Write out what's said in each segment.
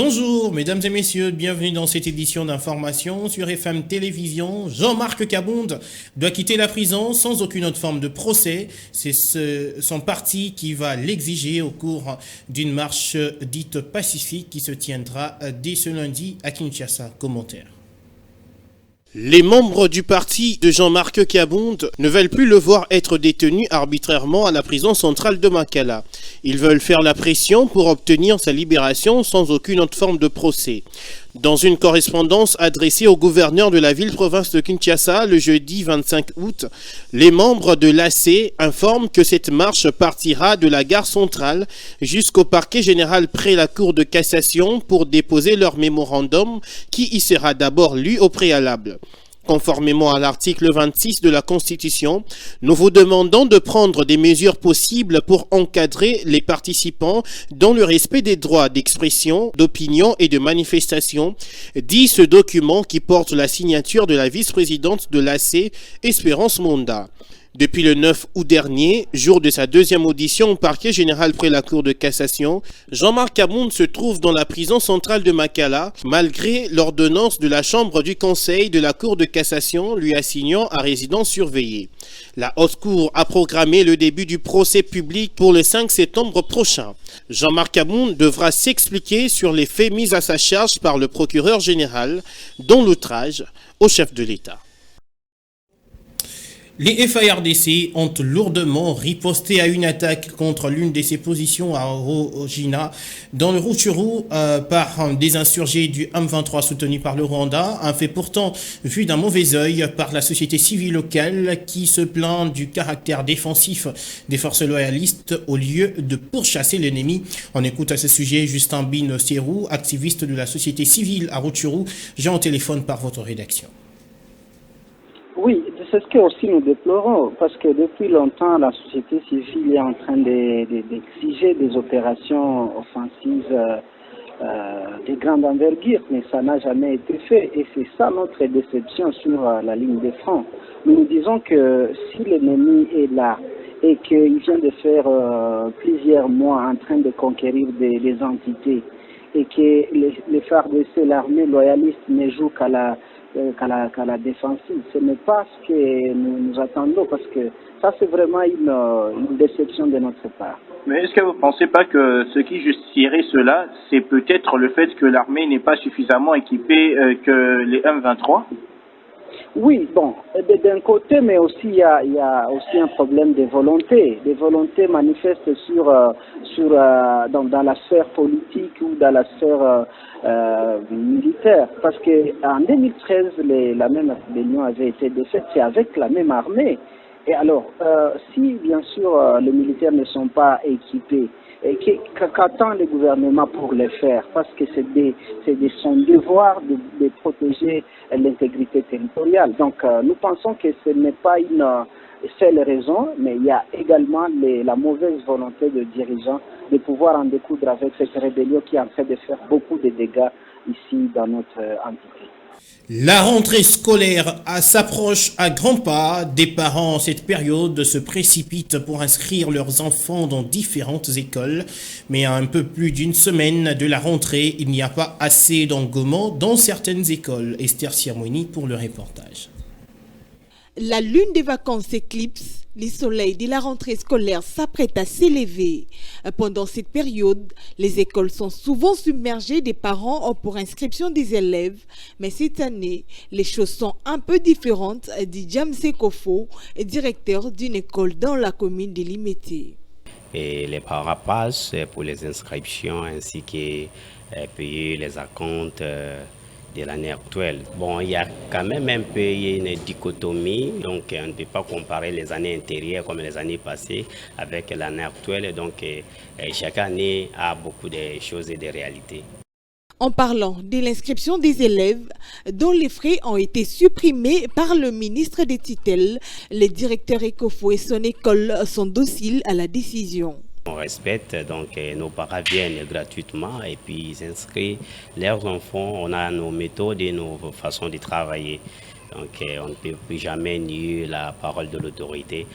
Bonjour, mesdames et messieurs, bienvenue dans cette édition d'information sur FM Télévision. Jean-Marc Kabonde doit quitter la prison sans aucune autre forme de procès. C'est son parti qui va l'exiger au cours d'une marche dite pacifique qui se tiendra dès ce lundi à Kinshasa. Commentaire. Les membres du parti de Jean-Marc Kabonde ne veulent plus le voir être détenu arbitrairement à la prison centrale de Makala. Ils veulent faire la pression pour obtenir sa libération sans aucune autre forme de procès. Dans une correspondance adressée au gouverneur de la ville-province de Kinshasa le jeudi 25 août, les membres de l'AC informent que cette marche partira de la gare centrale jusqu'au parquet général près la cour de cassation pour déposer leur mémorandum qui y sera d'abord lu au préalable. Conformément à l'article 26 de la Constitution, nous vous demandons de prendre des mesures possibles pour encadrer les participants dans le respect des droits d'expression, d'opinion et de manifestation, dit ce document qui porte la signature de la vice-présidente de l'AC, Espérance Monda. Depuis le 9 août dernier, jour de sa deuxième audition au parquet général près la cour de cassation, Jean-Marc Kabonde se trouve dans la prison centrale de Makala, malgré l'ordonnance de la chambre du conseil de la cour de cassation lui assignant à résidence surveillée. La haute cour a programmé le début du procès public pour le 5 septembre prochain. Jean-Marc Kabonde devra s'expliquer sur les faits mis à sa charge par le procureur général, dont l'outrage au chef de l'État. Les FARDC ont lourdement riposté à une attaque contre l'une de ses positions à Orogina, dans le Rutshuru, par des insurgés du M23 soutenus par le Rwanda, un fait pourtant vu d'un mauvais œil par la société civile locale qui se plaint du caractère défensif des forces loyalistes au lieu de pourchasser l'ennemi. On écoute à ce sujet Justin Bin Serou, activiste de la société civile à Rutshuru. J'ai en téléphone par votre rédaction. Oui, c'est ce que aussi nous déplorons, parce que depuis longtemps, la société civile est en train d'exiger des opérations offensives de grande envergure, mais ça n'a jamais été fait, et c'est ça notre déception sur la ligne de front. Nous nous disons que si l'ennemi est là, et qu'il vient de faire plusieurs mois en train de conquérir des entités, et que les FARDC, l'armée loyaliste, ne jouent qu'à la défensive. Ce n'est pas ce que nous attendons, parce que ça c'est vraiment une déception de notre part. Mais est-ce que vous ne pensez pas que ce qui justifierait cela, c'est peut-être le fait que l'armée n'est pas suffisamment équipée que les M23 ? Oui, bon, d'un côté, mais aussi il y a aussi un problème de volonté. Des volontés manifestes dans la sphère politique ou dans la sphère militaire. Parce que en 2013, la même rébellion avait été défaite, c'est avec la même armée. Et alors, si bien sûr les militaires ne sont pas équipés, qu'attend le gouvernement pour le faire? Parce que c'est son devoir de protéger l'intégrité territoriale. Donc nous pensons que ce n'est pas une seule raison, mais il y a également la mauvaise volonté de dirigeants de pouvoir en découdre avec cette rébellion qui est en train de faire beaucoup de dégâts ici dans notre entité. La rentrée scolaire s'approche à grands pas. Des parents en cette période se précipitent pour inscrire leurs enfants dans différentes écoles. Mais à un peu plus d'une semaine de la rentrée, il n'y a pas assez d'engouement dans certaines écoles. Esther Sirmoni pour le reportage. La lune des vacances s'éclipse, les soleils de la rentrée scolaire s'apprêtent à s'élever. Pendant cette période, les écoles sont souvent submergées des parents pour inscription des élèves. Mais cette année, les choses sont un peu différentes, dit James Sekofo, directeur d'une école dans la commune de Limete. Et les parents passent pour les inscriptions ainsi que payer les acomptes de l'année actuelle. Bon, il y a quand même un peu une dichotomie, donc on ne peut pas comparer les années antérieures comme les années passées avec l'année actuelle, donc chaque année a beaucoup de choses et de réalités. En parlant de l'inscription des élèves dont les frais ont été supprimés par le ministre des tutelles, le directeur Ekofo et son école sont dociles à la décision. On respecte, donc nos parents viennent gratuitement et puis ils inscrivent leurs enfants. On a nos méthodes et nos façons de travailler. Donc on ne peut plus jamais nier la parole de l'autorité.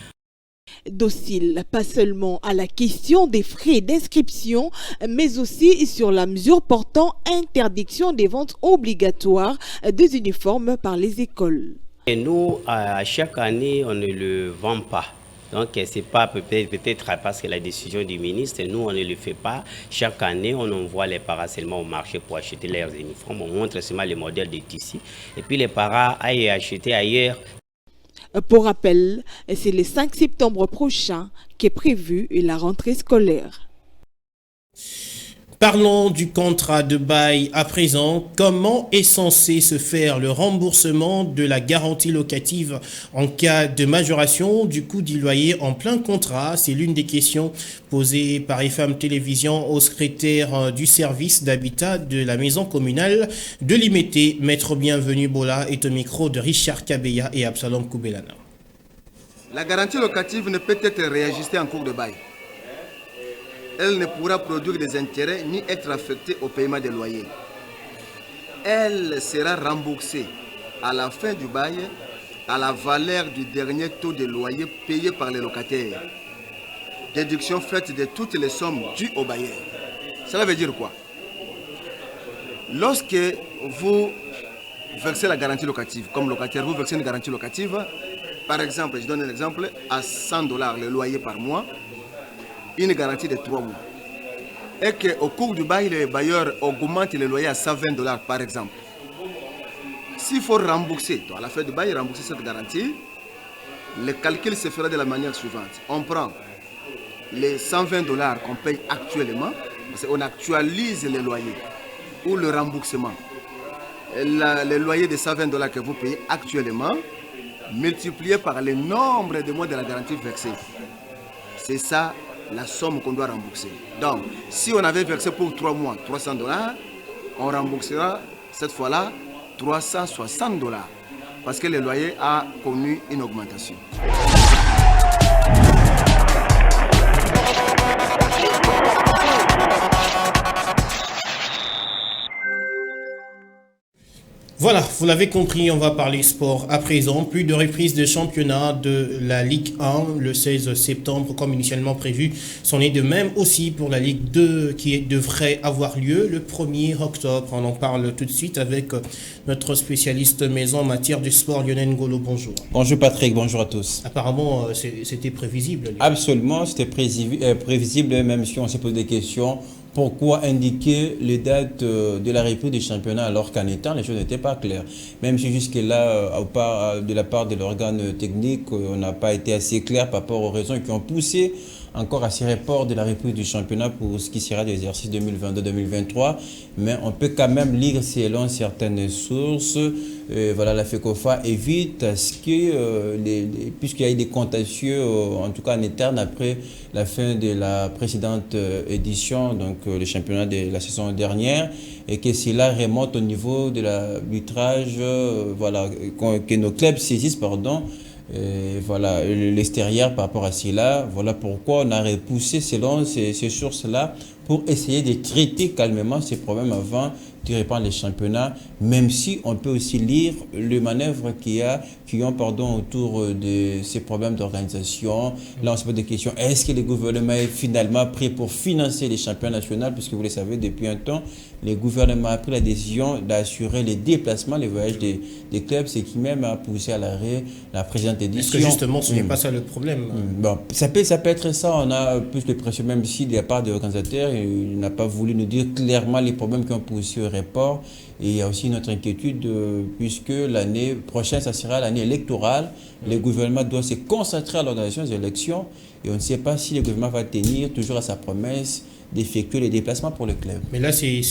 Docile, pas seulement à la question des frais d'inscription, mais aussi sur la mesure portant interdiction des ventes obligatoires des uniformes par les écoles. Et nous, à chaque année, on ne le vend pas. Donc, ce n'est pas peut-être parce que la décision du ministre, nous, on ne le fait pas. Chaque année, on envoie les parents seulement au marché pour acheter leurs uniformes. On montre seulement les modèles de tissus. Et puis, les parents aillent acheter ailleurs. Pour rappel, c'est le 5 septembre prochain qu'est prévue la rentrée scolaire. Parlons du contrat de bail à présent. Comment est censé se faire le remboursement de la garantie locative en cas de majoration du coût du loyer en plein contrat? C'est l'une des questions posées par FM Télévision au secrétaire du service d'habitat de la maison communale de Limete, Maître Bienvenu Bola, est au micro de Richard Kabeya et Absalom Koubelana. La garantie locative ne peut être réajustée en cours de bail. Elle ne pourra produire des intérêts ni être affectée au paiement des loyers. Elle sera remboursée à la fin du bail à la valeur du dernier taux de loyer payé par les locataires. Déduction faite de toutes les sommes dues au bailleur. Cela veut dire quoi? Lorsque vous versez la garantie locative, comme locataire, vous versez une garantie locative, par exemple, je donne un exemple, à $100 le loyer par mois, une garantie de 3 mois. Et qu'au cours du bail, le bailleur augmente le loyer à $120 par exemple. S'il faut rembourser, à la fin du bail, rembourser cette garantie, le calcul se fera de la manière suivante. On prend les $120 qu'on paye actuellement, parce qu'on actualise les loyers ou le remboursement. Le loyer de $120 que vous payez actuellement, multiplié par le nombre de mois de la garantie versée. C'est ça la somme qu'on doit rembourser. Donc, si on avait versé pour 3 mois $300, on remboursera cette fois-là $360 parce que le loyer a connu une augmentation. Voilà, vous l'avez compris, on va parler sport à présent. Plus de reprises de championnat de la Ligue 1 le 16 septembre comme initialement prévu. C'en est de même aussi pour la Ligue 2 qui devrait avoir lieu le 1er octobre. On en parle tout de suite avec notre spécialiste maison en matière du sport, Lionel Ngolo. Bonjour. Bonjour Patrick, bonjour à tous. Apparemment, c'était prévisible. Absolument, c'était prévisible, même si on s'est posé des questions. Pourquoi indiquer les dates de la reprise du championnat alors qu'en étant les choses n'étaient pas claires? Même si jusque-là, de la part de l'organe technique, on n'a pas été assez clair par rapport aux raisons qui ont poussé encore à ces reports de la reprise du championnat pour ce qui sera de l'exercice 2022-2023. Mais on peut quand même lire selon certaines sources. Voilà, la FECOFA évite à ce que, puisqu'il y a eu des contentieux, en tout cas en interne, après la fin de la précédente édition, donc le championnat de la saison dernière, et que cela remonte au niveau de l'arbitrage, voilà, que nos clubs saisissent, pardon, voilà, l'extérieur par rapport à cela. Voilà pourquoi on a repoussé selon ces sources-là pour essayer de traiter calmement ces problèmes avant de reprendre les championnats, même si on peut aussi lire les manœuvres qui ont autour de ces problèmes d'organisation. Là, on se pose des questions. Est-ce que le gouvernement est finalement prêt pour financer les championnats nationaux? Puisque vous le savez, depuis un temps, le gouvernement a pris la décision d'assurer les déplacements, les voyages des clubs, ce qui même a poussé à l'arrêt la précédente édition. Est-ce que justement, ce n'est pas ça le problème? Bon, ça peut être ça. On a plus de pression, même si de la part des organisateurs, il n'a pas voulu nous dire clairement les problèmes qui ont poussé au report. Et il y a aussi notre inquiétude, puisque l'année prochaine, ça sera l'année électorale. Le gouvernement doit se concentrer à l'organisation des élections. Et on ne sait pas si le gouvernement va tenir toujours à sa promesse d'effectuer les déplacements pour le club. Mais là, c'est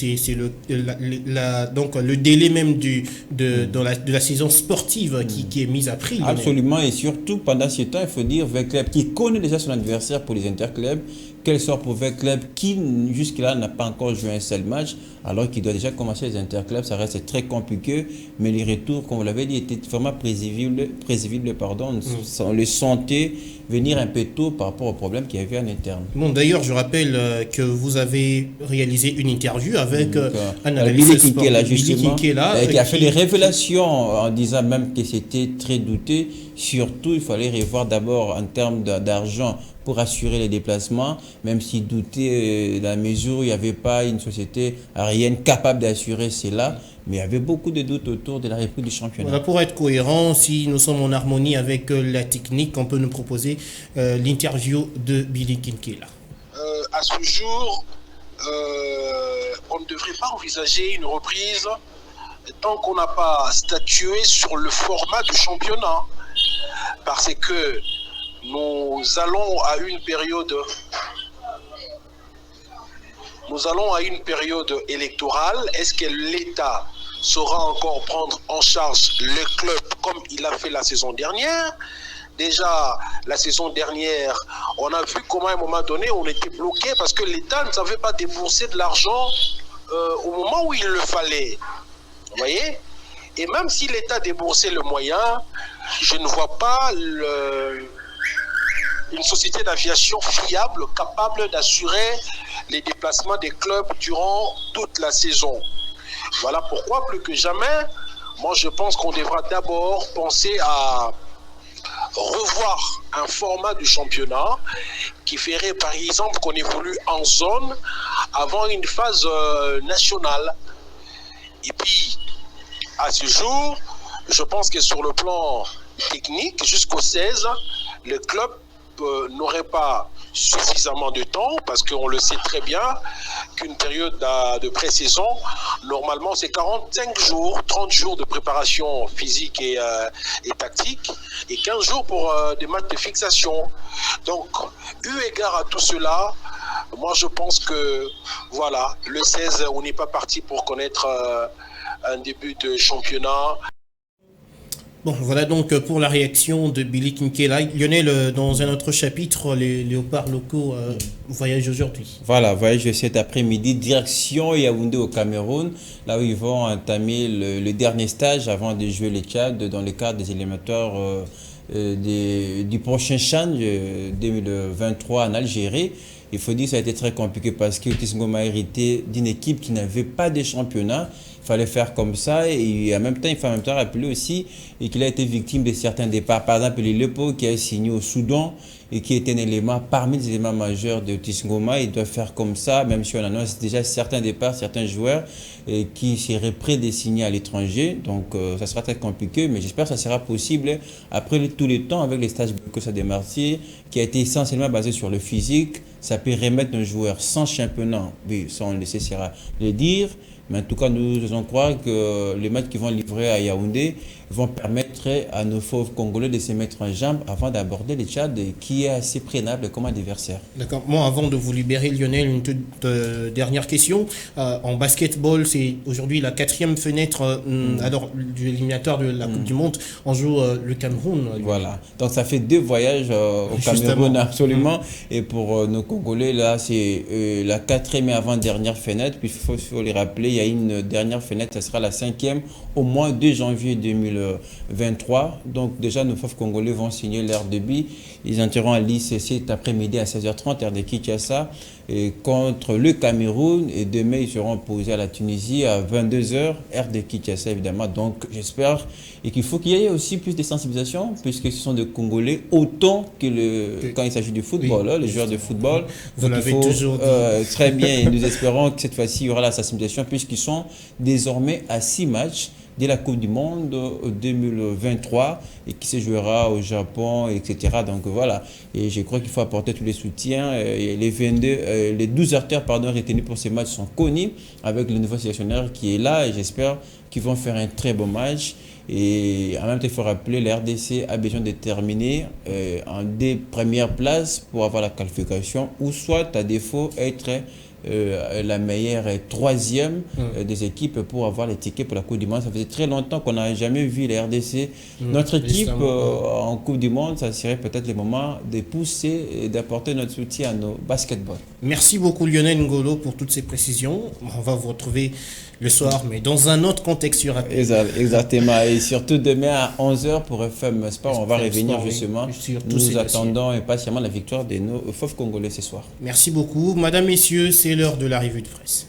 donc le délai même de la saison sportive qui est mise à prix. Absolument, et surtout pendant ce temps, il faut dire, avec club qui connaît déjà son adversaire pour les interclubs, quel sort pour un club qui jusque-là n'a pas encore joué un seul match, alors qu'il doit déjà commencer les interclubs, ça reste très compliqué, mais les retours, comme vous l'avez dit, étaient vraiment prévisibles, on les sentait venir un peu tôt par rapport aux problèmes qu'il y avait en interne. Bon, d'ailleurs, je rappelle que vous avez réalisé une interview avec un Billy analyste Kinkela, justement, qui a fait des révélations en disant même que c'était très douté. Surtout, il fallait revoir d'abord en termes d'argent pour assurer les déplacements, même s'il doutait dans la mesure où il n'y avait pas une société aérienne capable d'assurer cela. Mais il y avait beaucoup de doutes autour de la reprise du championnat. Voilà, pour être cohérent, si nous sommes en harmonie avec la technique, on peut nous proposer l'interview de Billy Kinkela. À ce jour, on ne devrait pas envisager une reprise tant qu'on n'a pas statué sur le format du championnat. Parce que nous allons à une période électorale. Est-ce que l'État saura encore prendre en charge le club comme il a fait la saison dernière? Déjà, la saison dernière, on a vu comment à un moment donné, on était bloqué parce que l'État ne savait pas débourser de l'argent au moment où il le fallait. Vous voyez? Et même si l'État déboursait le moyen, je ne vois pas une société d'aviation fiable capable d'assurer les déplacements des clubs durant toute la saison. Voilà pourquoi, plus que jamais, moi je pense qu'on devra d'abord penser à revoir un format du championnat qui ferait par exemple qu'on évolue en zone avant une phase nationale. Et puis, à ce jour, je pense que sur le plan technique, jusqu'au 16, le club n'aurait pas suffisamment de temps, parce qu'on le sait très bien qu'une période de pré-saison, normalement c'est 45 jours, 30 jours de préparation physique et tactique, et 15 jours pour des matchs de fixation. Donc, eu égard à tout cela, moi je pense que voilà, le 16, on n'est pas parti pour connaître un début de championnat. Bon, voilà donc pour la réaction de Billy Kinkela. Lionel, dans un autre chapitre, les léopards locaux voyagent aujourd'hui. Voilà, voyage cet après-midi, direction Yaoundé au Cameroun, là où ils vont entamer le dernier stage avant de jouer les Tchad dans le cadre des éliminatoires du prochain CHAN 2023 en Algérie. Il faut dire que ça a été très compliqué parce que Otis Ngoma a hérité d'une équipe qui n'avait pas de championnat. Il fallait faire comme ça et en même temps, il faut en même temps rappeler aussi qu'il a été victime de certains départs. Par exemple, le Lepo qui a signé au Soudan et qui est un élément parmi les éléments majeurs de Otis Ngoma. Il doit faire comme ça, même si on annonce déjà certains départs, certains joueurs qui seraient prêts de signer à l'étranger. Donc, ça sera très compliqué, mais j'espère que ça sera possible après tous les temps avec les stages Kosa de Marty qui a été essentiellement basé sur le physique. Ça peut remettre un joueur sans championnat, oui, ça on le cessera de le dire. Mais en tout cas, nous allons croire que les matchs qui vont livrer à Yaoundé vont permettre à nos fauves Congolais de se mettre en jambe avant d'aborder le Tchad qui est assez prénable comme adversaire. D'accord. Moi, avant de vous libérer, Lionel, une toute dernière question. En basketball, c'est aujourd'hui la 4e fenêtre alors, du éliminatoire de la Coupe du Monde. On joue le Cameroun. Voilà. Donc, ça fait 2 voyages au Cameroun, absolument. Et pour nos Congolais, là, c'est la 4e et avant-dernière fenêtre. Puis, il faut les rappeler, il y a une dernière fenêtre, ça sera la 5e au mois de janvier 2023. Donc déjà, nos fauves congolais vont signer leur début. Ils entreront à l'ICC cet après-midi à 16h30, heure de Kinshasa, contre le Cameroun. Et demain, ils seront posés à la Tunisie à 22h, heure de Kinshasa, évidemment. Donc j'espère et qu'il faut qu'il y ait aussi plus de sensibilisation, puisque ce sont des Congolais autant que quand il s'agit du football, oui. Les joueurs de football. Vous l'avez toujours dit. Très bien, et nous espérons que cette fois-ci, il y aura la sensibilisation, puisqu'ils sont désormais à 6 matchs de la Coupe du Monde 2023 et qui se jouera au Japon, etc. Donc voilà, et je crois qu'il faut apporter tous les soutiens. Les 12 acteurs retenus pour ces matchs sont connus avec le nouveau sélectionneur qui est là et j'espère qu'ils vont faire un très bon match. Et en même temps, il faut rappeler, la RDC a besoin de terminer en des premières places pour avoir la qualification ou soit à défaut être la meilleure 3e des équipes pour avoir les tickets pour la Coupe du Monde. Ça faisait très longtemps qu'on n'a jamais vu la RDC. Notre équipe en Coupe du Monde, ça serait peut-être le moment de pousser et d'apporter notre soutien à nos basketball. Merci beaucoup Lionel Ngolo pour toutes ces précisions. On va vous retrouver le soir, mais dans un autre contexte sur Exactement. Et Et surtout demain à 11h pour FM Sport, on va revenir justement. Nous attendons impatiemment la victoire de nos fauves congolais ce soir. Merci beaucoup. Madame, messieurs, c'est l'heure de la revue de presse.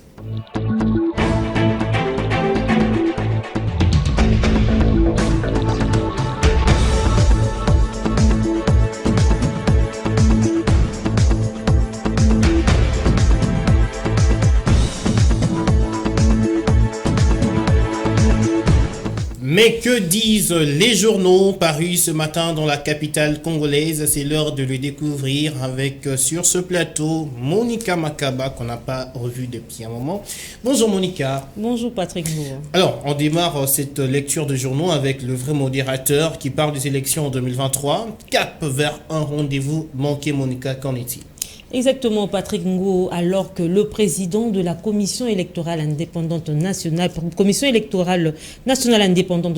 Mais que disent les journaux parus ce matin dans la capitale congolaise? C'est l'heure de le découvrir avec sur ce plateau Monica Makaba qu'on n'a pas revu depuis un moment. Bonjour Monica. Bonjour Patrick. Alors, on démarre cette lecture de journaux avec le vrai modérateur qui parle des élections en 2023. Cap vers un rendez-vous manqué. Monica, qu'en est-il? Exactement, Patrick Ngo, alors que le président de la Commission électorale indépendante nationale,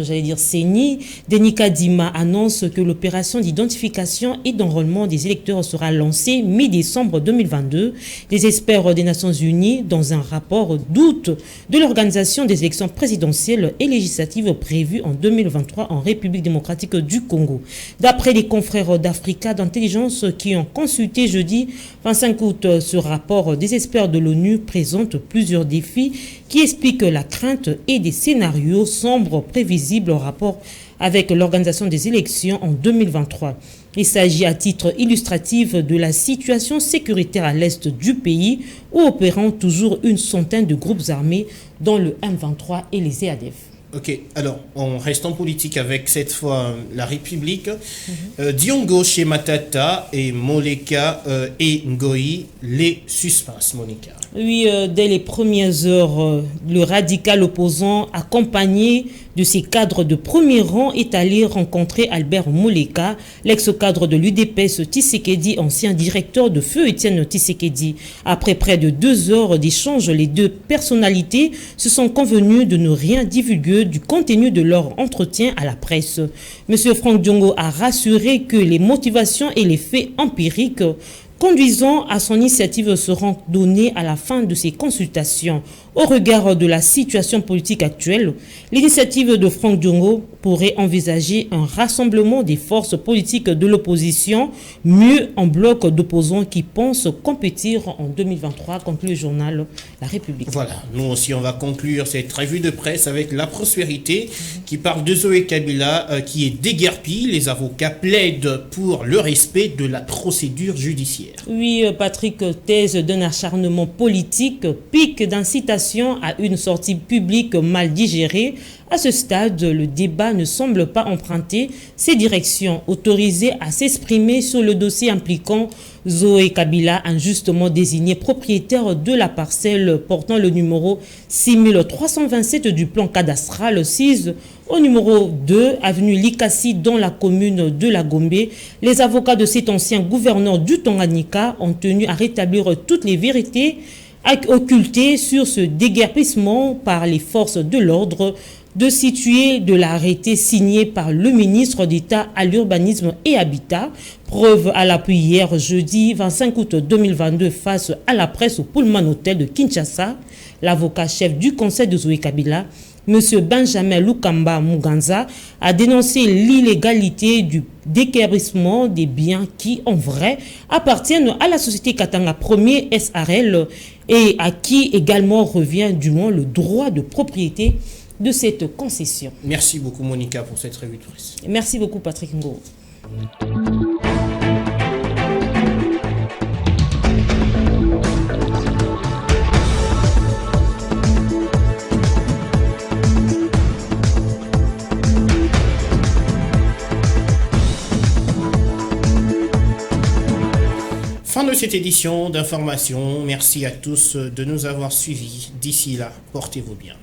j'allais dire CENI, Denis Kadima, annonce que l'opération d'identification et d'enrôlement des électeurs sera lancée mi-décembre 2022. Les experts des Nations Unies, dans un rapport, doutent de l'organisation des élections présidentielles et législatives prévues en 2023 en République démocratique du Congo. D'après les confrères d'Africa d'intelligence qui ont consulté jeudi 25 août, ce rapport des experts de l'ONU présente plusieurs défis qui expliquent la crainte et des scénarios sombres prévisibles en rapport avec l'organisation des élections en 2023. Il s'agit à titre illustratif de la situation sécuritaire à l'est du pays où opérant toujours une centaine de groupes armés dont le M23 et les EADF. Ok, alors on reste en politique avec cette fois la République. Diongo chez Matata et Moleka et Ngoï, les suspens, Monica. Oui, dès les premières heures, le radical opposant accompagné de ses cadres de premier rang est allé rencontrer Albert Moleka, l'ex-cadre de l'UDPS Tshisekedi, ancien directeur de Feu Étienne Tshisekedi. Après près de 2 heures d'échange, les deux personnalités se sont convenues de ne rien divulguer du contenu de leur entretien à la presse. Monsieur Franck Diongo a rassuré que les motivations et les faits empiriques conduisant à son initiative seront donnés à la fin de ces consultations. Au regard de la situation politique actuelle, l'initiative de Franck Diongo pourrait envisager un rassemblement des forces politiques de l'opposition, mieux en bloc d'opposants qui pensent compétir en 2023, conclut le journal La République. Voilà, nous aussi on va conclure cette revue de presse avec La Prospérité qui parle de Zoé Kabila qui est déguerpie. Les avocats plaident pour le respect de la procédure judiciaire. Oui, Patrick, thèse d'un acharnement politique, pique d'incitation à une sortie publique mal digérée. À ce stade, le débat ne semble pas emprunter ces directions. Autorisées à s'exprimer sur le dossier impliquant Zoé Kabila, injustement désigné propriétaire de la parcelle portant le numéro 6327 du plan cadastral 6 au numéro 2, avenue Likasi, dans la commune de la Gombe, les avocats de cet ancien gouverneur du Tanganyika ont tenu à rétablir toutes les vérités occultées sur ce déguerpissement par les forces de l'ordre, de situer de l'arrêté signé par le ministre d'État à l'urbanisme et habitat. Preuve à l'appui hier, jeudi 25 août 2022, face à la presse au Pullman Hotel de Kinshasa, l'avocat chef du conseil de Zoé Kabila, M. Benjamin Lukamba Muganza, a dénoncé l'illégalité du déguerpissement des biens qui, en vrai, appartiennent à la société Katanga Premier SRL et à qui également revient du moins le droit de propriété de cette concession. Merci beaucoup Monica pour cette revue de presse. Merci beaucoup Patrick Ngo. Fin de cette édition d'information. Merci à tous de nous avoir suivis. D'ici là, portez-vous bien.